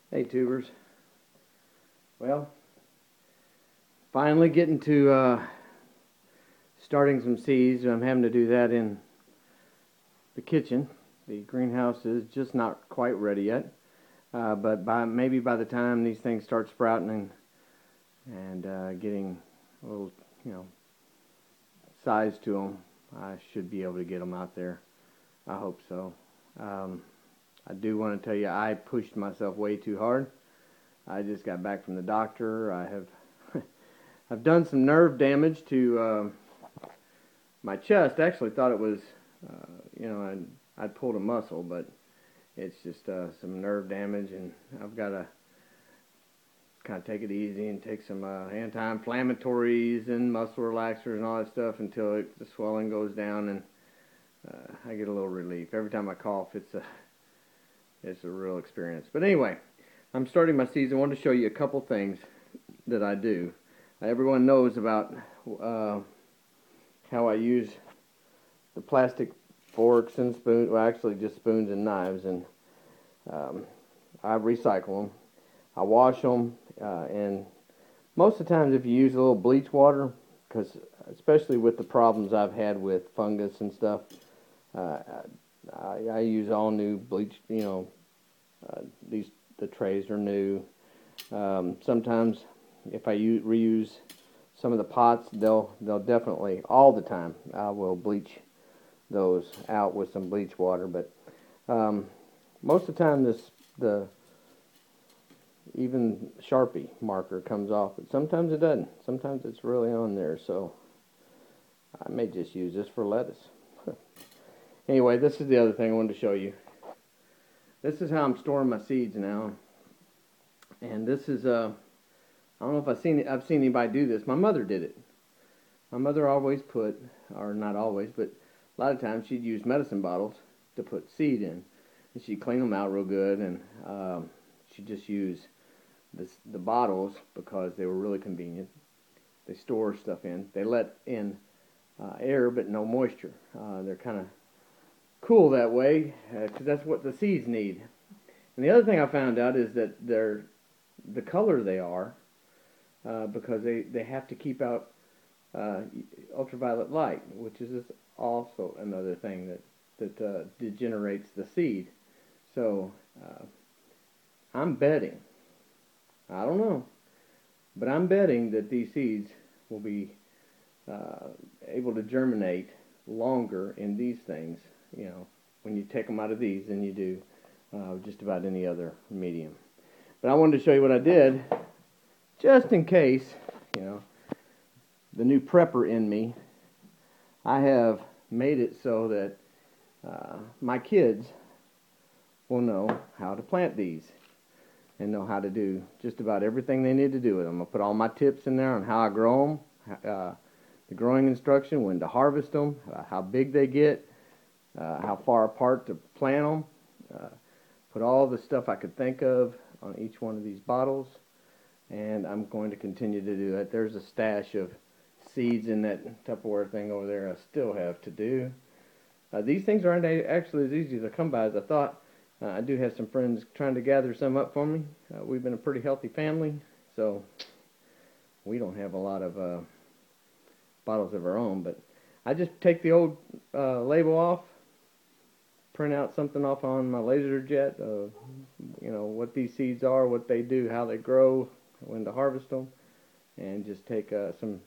Hey tubers. Well, finally getting to starting some seeds. I'm having to do that in the kitchen. The greenhouse is just not quite ready yet. But maybe by the time these things start sprouting and getting a little, you know, size to them, I should be able to get them out there. I hope so. Um, I do want to tell you I pushed myself way too hard. I just got back from the doctor. I have I've done some nerve damage to my chest. Actually, thought it was, I'd pulled a muscle, but it's just some nerve damage, and I've got to kind of take it easy and take some anti-inflammatories and muscle relaxers and all that stuff until the swelling goes down and I get a little relief. Every time I cough, it's a real experience. But anyway, I'm starting my season. I wanted to show you a couple things that I do. Everyone knows about how I use the plastic forks and spoons, well actually just spoons and knives, and I recycle them. I wash them, and most of the times if you use a little bleach water, because especially with the problems I've had with fungus and stuff, uh, I use all new bleach. The trays are new. Sometimes if I reuse some of the pots, they'll definitely, all the time, I will bleach those out with some bleach water. But most of the time, the even Sharpie marker comes off, but sometimes it doesn't. Sometimes it's really on there, so I may just use this for lettuce. Anyway, this is the other thing I wanted to show you. This is how I'm storing my seeds now, and this is I don't know if I've seen anybody do this. My mother did it. My mother always put, or not always, but a lot of times she'd use medicine bottles to put seed in, and she'd clean them out real good, and she'd just use the bottles because they were really convenient. They store stuff in. They let in air, but no moisture. They're kind of cool that way because that's what the seeds need. And the other thing I found out is that the color they are because they have to keep out ultraviolet light, which is also another thing that degenerates the seed. So I'm betting, I don't know, but I'm betting that these seeds will be able to germinate longer in these things, when you take them out of these than you do just about any other medium. But I wanted to show you what I did, just in case, the new prepper in me. I have made it so that my kids will know how to plant these and know how to do just about everything they need to do with them. I'll put all my tips in there on how I grow them, the growing instruction, when to harvest them, how big they get, how far apart to plant them. Put all the stuff I could think of on each one of these bottles, and I'm going to continue to do that. There's a stash of seeds in that Tupperware thing over there I still have to do. These things aren't actually as easy to come by as I thought. I do have some friends trying to gather some up for me. We've been a pretty healthy family, so we don't have a lot of bottles of our own, but I just take the old label off, print out something off on my LaserJet, what these seeds are, what they do, how they grow, when to harvest them, and just take some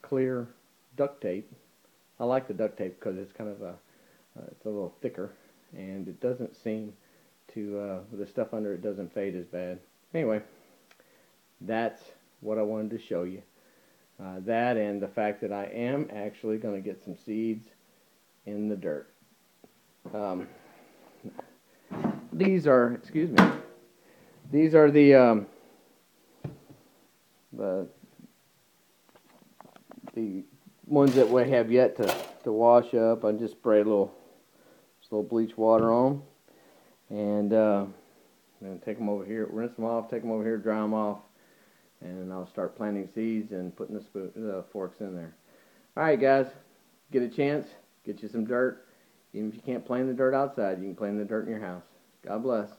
clear duct tape. I like the duct tape because it's kind of it's a little thicker, and it doesn't seem to, the stuff under it doesn't fade as bad. Anyway, that's what I wanted to show you. That and the fact that I am actually going to get some seeds in the dirt. These are, excuse me, these are the ones that we have yet to wash up. I just spray a little bleach water on them, and then take them over here, rinse them off, take them over here, dry them off, and I'll start planting seeds and putting the forks in there. All right, guys, get a chance, get you some dirt. Even if you can't play in the dirt outside, you can play in the dirt in your house. God bless.